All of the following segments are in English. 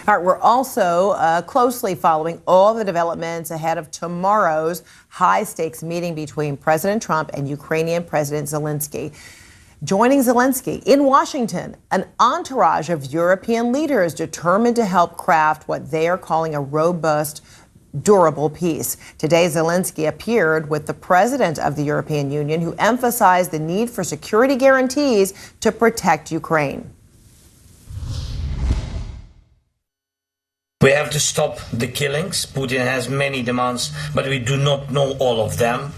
All right, we're also closely following all the developments ahead of tomorrow's high-stakes meeting between President Trump and Ukrainian President Zelensky. Joining Zelensky in Washington, an entourage of European leaders determined to help craft what they are calling a robust, durable peace. Today, Zelensky appeared with the president of the European Union, who emphasized the need for security guarantees to protect Ukraine. We have to stop the killings. Putin has many demands, but we do not know all of them.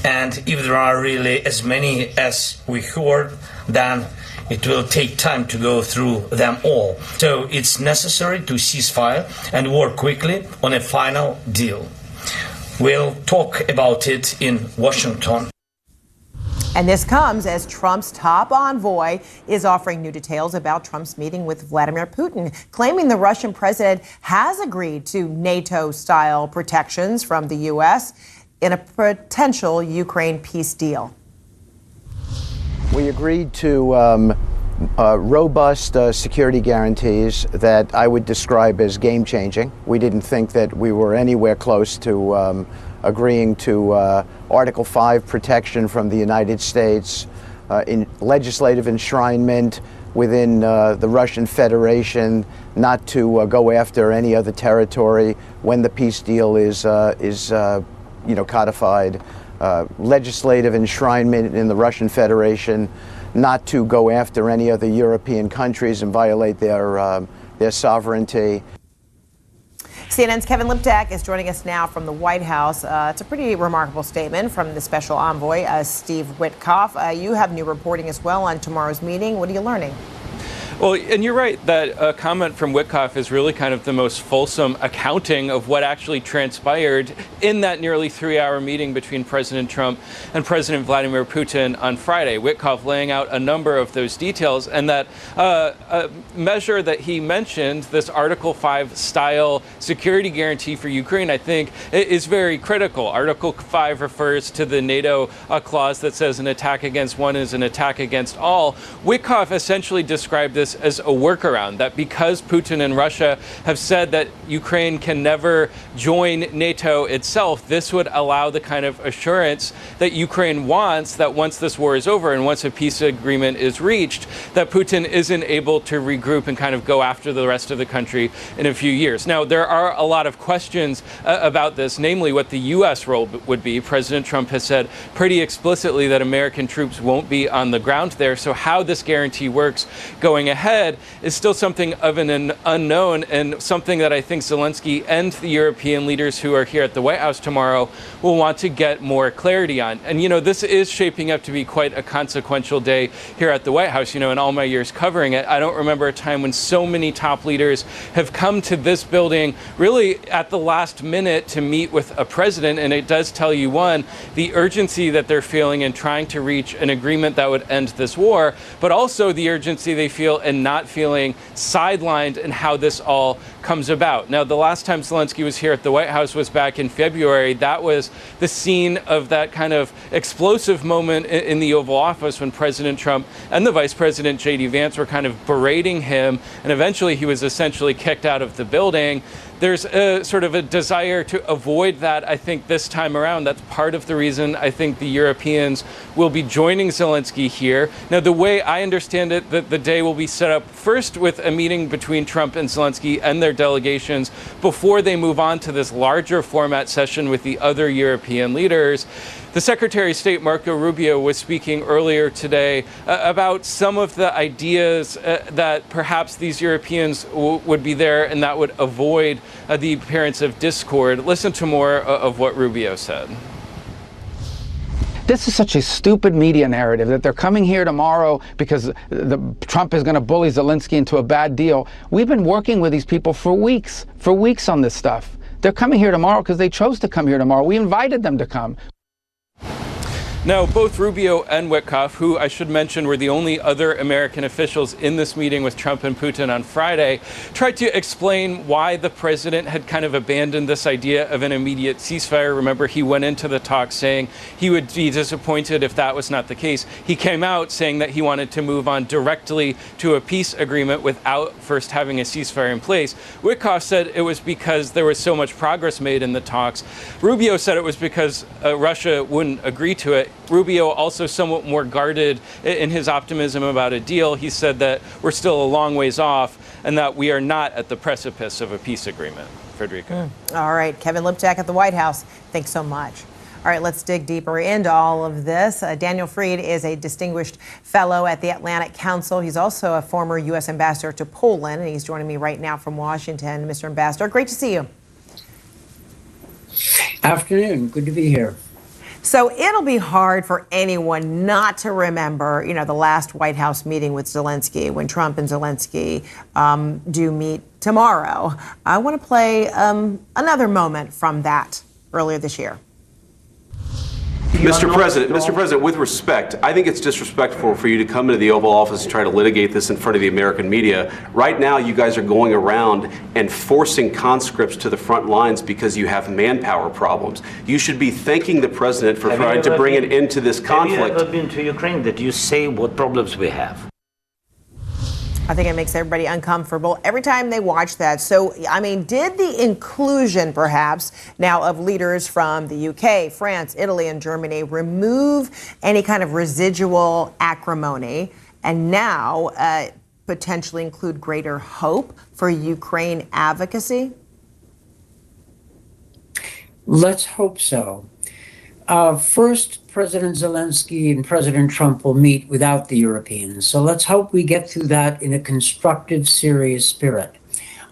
And if there are really as many as we heard, then it will take time to go through them all. So it's necessary to cease fire and work quickly on a final deal. We'll talk about it in Washington. And this comes as Trump's top envoy is offering new details about Trump's meeting with Vladimir Putin, claiming the Russian president has agreed to NATO-style protections from the U.S. in a potential Ukraine peace deal. We agreed to robust security guarantees that I would describe as game-changing. We didn't think that we were anywhere close to agreeing to Article 5 protection from the United States, in legislative enshrinement within the Russian Federation, not to go after any other territory when the peace deal is codified, legislative enshrinement in the Russian Federation, not to go after any other European countries and violate their sovereignty. CNN's Kevin Liptak is joining us now from the White House. It's a pretty remarkable statement from the special envoy, Steve Witkoff. You have new reporting as well on tomorrow's meeting. What are you learning? Well, and you're right that a comment from Witkoff is really kind of the most fulsome accounting of what actually transpired in that nearly 3-hour meeting between President Trump and President Vladimir Putin on Friday. Witkoff laying out a number of those details, and that measure that he mentioned, this Article 5 style security guarantee for Ukraine, I think is very critical. Article 5 refers to the NATO clause that says an attack against one is an attack against all. Witkoff essentially described this as a workaround, that because Putin and Russia have said that Ukraine can never join NATO itself, this would allow the kind of assurance that Ukraine wants, that once this war is over and once a peace agreement is reached, that Putin isn't able to regroup and kind of go after the rest of the country in a few years. Now, there are a lot of questions about this, namely what the U.S. role would be. President Trump has said pretty explicitly that American troops won't be on the ground there, so how this guarantee works going ahead is still something of an unknown, and something that I think Zelensky and the European leaders who are here at the White House tomorrow will want to get more clarity on. And, this is shaping up to be quite a consequential day here at the White House. In all my years covering it, I don't remember a time when so many top leaders have come to this building really at the last minute to meet with a president. And it does tell you, one, the urgency that they're feeling in trying to reach an agreement that would end this war, but also the urgency they feel in not feeling sidelined in how this all comes about. Now, the last time Zelensky was here at the White House was back in February. That was the scene of that kind of explosive moment in the Oval Office when President Trump and the Vice President J.D. Vance were kind of berating him, and eventually he was essentially kicked out of the building. There's a sort of a desire to avoid that, I think, this time around. That's part of the reason I think the Europeans will be joining Zelensky here. Now, the way I understand it, the day will be set up first with a meeting between Trump and Zelensky and their delegations before they move on to this larger format session with the other European leaders. The Secretary of State, Marco Rubio, was speaking earlier today about some of the ideas that perhaps these Europeans would be there and that would avoid the appearance of discord. Listen to more of what Rubio said. This is such a stupid media narrative that they're coming here tomorrow because Trump is going to bully Zelensky into a bad deal. We've been working with these people for weeks on this stuff. They're coming here tomorrow because they chose to come here tomorrow. We invited them to come. Now, both Rubio and Witkoff, who I should mention were the only other American officials in this meeting with Trump and Putin on Friday, tried to explain why the president had kind of abandoned this idea of an immediate ceasefire. Remember, he went into the talk saying he would be disappointed if that was not the case. He came out saying that he wanted to move on directly to a peace agreement without first having a ceasefire in place. Witkoff said it was because there was so much progress made in the talks. Rubio said it was because Russia wouldn't agree to it. Rubio also somewhat more guarded in his optimism about a deal. He said that we're still a long ways off and that we are not at the precipice of a peace agreement. Frederica. All right, Kevin Liptak at the White House. Thanks so much. All right, let's dig deeper into all of this. Daniel Fried is a distinguished fellow at the Atlantic Council. He's also a former U.S. ambassador to Poland, and he's joining me right now from Washington. Mr. Ambassador, great to see you. Afternoon. Good to be here. So it'll be hard for anyone not to remember, the last White House meeting with Zelensky, when Trump and Zelensky do meet tomorrow. I want to play another moment from that earlier this year. Mr. President, with respect, I think it's disrespectful for you to come into the Oval Office and try to litigate this in front of the American media. Right now, you guys are going around and forcing conscripts to the front lines because you have manpower problems. You should be thanking the president for trying to bring an end to this conflict. Have you ever been to Ukraine that you say what problems we have? I think it makes everybody uncomfortable every time they watch that. So, did the inclusion, perhaps, now of leaders from the UK, France, Italy, and Germany remove any kind of residual acrimony and now potentially include greater hope for Ukraine advocacy? Let's hope so. First, President Zelensky and President Trump will meet without the Europeans. So let's hope we get through that in a constructive, serious spirit.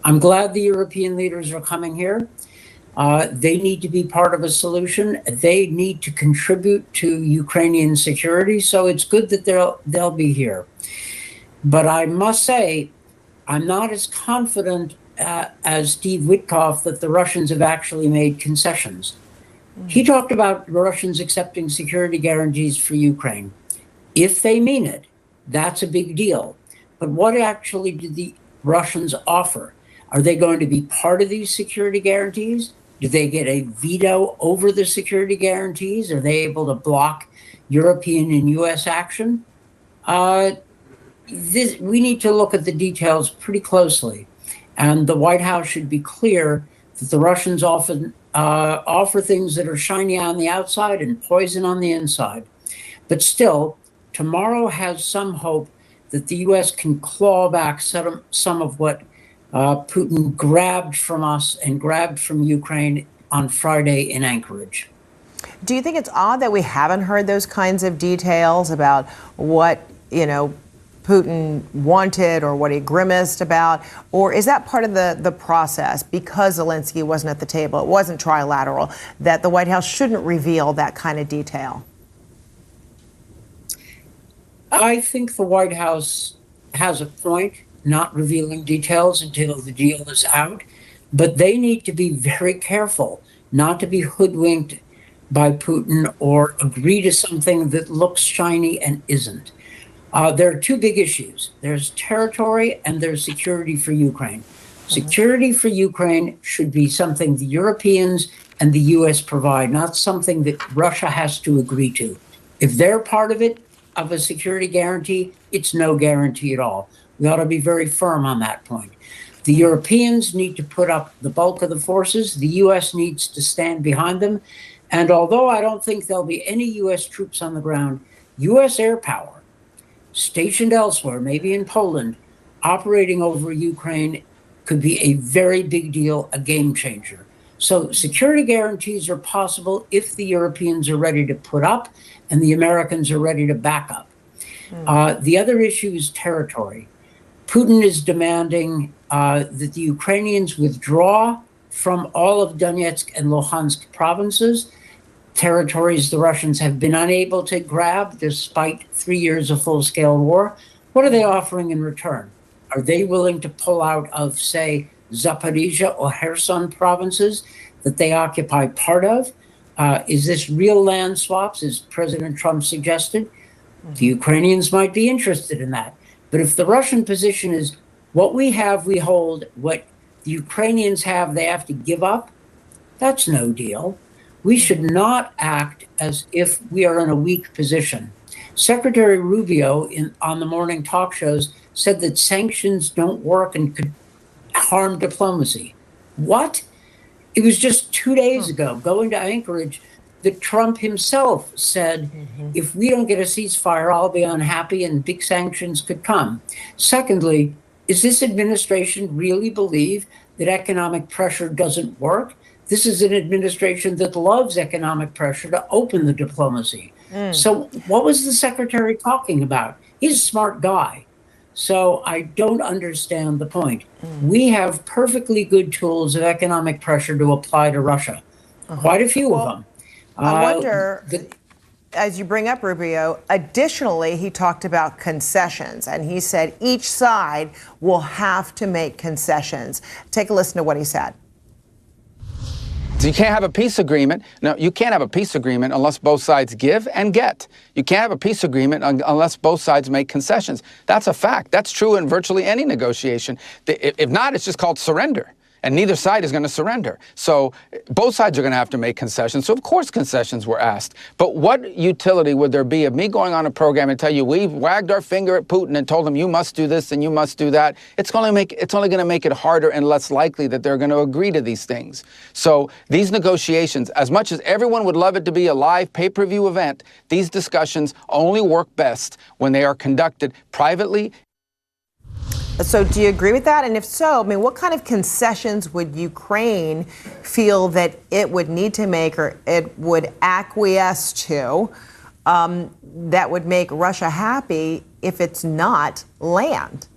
I'm glad the European leaders are coming here. They need to be part of a solution. They need to contribute to Ukrainian security. So it's good that they'll be here. But I must say, I'm not as confident as Steve Witkoff that the Russians have actually made concessions. He talked about Russians accepting security guarantees for Ukraine. If they mean it, that's a big deal. But what actually did the Russians offer? Are they going to be part of these security guarantees? Do they get a veto over the security guarantees? Are they able to block European and U.S. action? We need to look at the details pretty closely. And the White House should be clear that the Russians often offer things that are shiny on the outside and poison on the inside. But still, tomorrow has some hope that the U.S. can claw back some of what Putin grabbed from us and grabbed from Ukraine on Friday in Anchorage. Do you think it's odd that we haven't heard those kinds of details about what, Putin wanted or what he grimaced about? Or is that part of the process, because Zelensky wasn't at the table, it wasn't trilateral, that the White House shouldn't reveal that kind of detail? I think the White House has a point, not revealing details until the deal is out, but they need to be very careful not to be hoodwinked by Putin or agree to something that looks shiny and isn't. There are two big issues. There's territory and there's security for Ukraine. Security for Ukraine should be something the Europeans and the U.S. provide, not something that Russia has to agree to. If they're part of it, of a security guarantee, it's no guarantee at all. We ought to be very firm on that point. The Europeans need to put up the bulk of the forces. The U.S. needs to stand behind them. And although I don't think there'll be any U.S. troops on the ground, U.S. air power stationed elsewhere, maybe in Poland, operating over Ukraine could be a very big deal, a game changer. So security guarantees are possible if the Europeans are ready to put up and the Americans are ready to back up. The other issue is territory. Putin is demanding that the Ukrainians withdraw from all of Donetsk and Luhansk provinces, territories the Russians have been unable to grab despite 3 years of full-scale war. What are they offering in return? Are they willing to pull out of, say, Zaporizhia or Kherson provinces that they occupy part of? Is this real land swaps, as President Trump suggested? The Ukrainians might be interested in that. But if the Russian position is what we have, we hold, what the Ukrainians have, they have to give up, that's no deal. We should not act as if we are in a weak position. Secretary Rubio on the morning talk shows said that sanctions don't work and could harm diplomacy. What? It was just 2 days ago, going to Anchorage, that Trump himself said, if we don't get a ceasefire, I'll be unhappy and big sanctions could come. Secondly, is this administration really believe that economic pressure doesn't work? This is an administration that loves economic pressure to open the diplomacy. So what was the secretary talking about? He's a smart guy. So I don't understand the point. We have perfectly good tools of economic pressure to apply to Russia. Quite a few of them. I wonder, as you bring up Rubio, additionally, he talked about concessions, and he said each side will have to make concessions. Take a listen to what he said. So you can't have a peace agreement. No, you can't have a peace agreement unless both sides give and get. You can't have a peace agreement unless both sides make concessions. That's a fact. That's true in virtually any negotiation. If not, it's just called surrender. And neither side is going to surrender. So both sides are going to have to make concessions. So, of course, concessions were asked. But what utility would there be of me going on a program and tell you we've wagged our finger at Putin and told him you must do this and you must do that? It's only going to make it harder and less likely that they're going to agree to these things. So these negotiations, as much as everyone would love it to be a live pay-per-view event, these discussions only work best when they are conducted privately. So do you agree with that? And if so, I mean, what kind of concessions would Ukraine feel that it would need to make or it would acquiesce to that would make Russia happy if it's not land?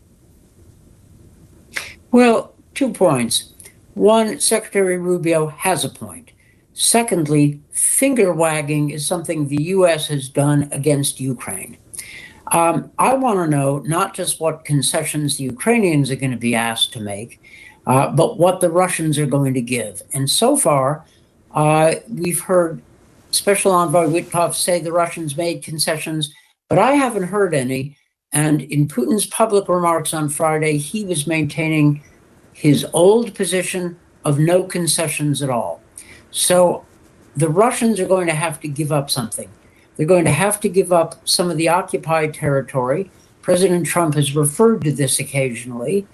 Well, 2 points. One, Secretary Rubio has a point. Secondly, finger wagging is something the U.S. has done against Ukraine. I want to know not just what concessions the Ukrainians are going to be asked to make, but what the Russians are going to give. And so far, we've heard Special Envoy Witkoff say the Russians made concessions, but I haven't heard any. And in Putin's public remarks on Friday, he was maintaining his old position of no concessions at all. So the Russians are going to have to give up something. They're going to have to give up some of the occupied territory. President Trump has referred to this occasionally.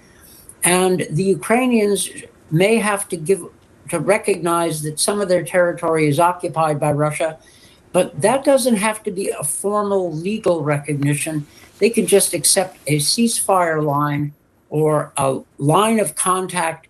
And the Ukrainians may have to recognize that some of their territory is occupied by Russia, but that doesn't have to be a formal legal recognition. They can just accept a ceasefire line or a line of contact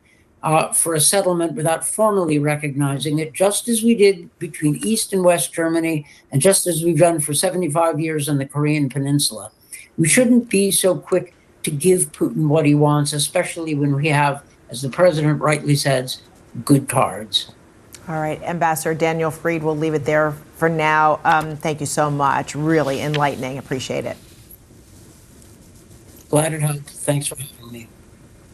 for a settlement without formally recognizing it, just as we did between East and West Germany, and just as we've done for 75 years on the Korean Peninsula. We shouldn't be so quick to give Putin what he wants, especially when we have, as the president rightly says, good cards. All right, Ambassador Daniel Fried, we'll leave it there for now. Thank you so much. Really enlightening. Appreciate it. Glad it helped. Thanks for having me.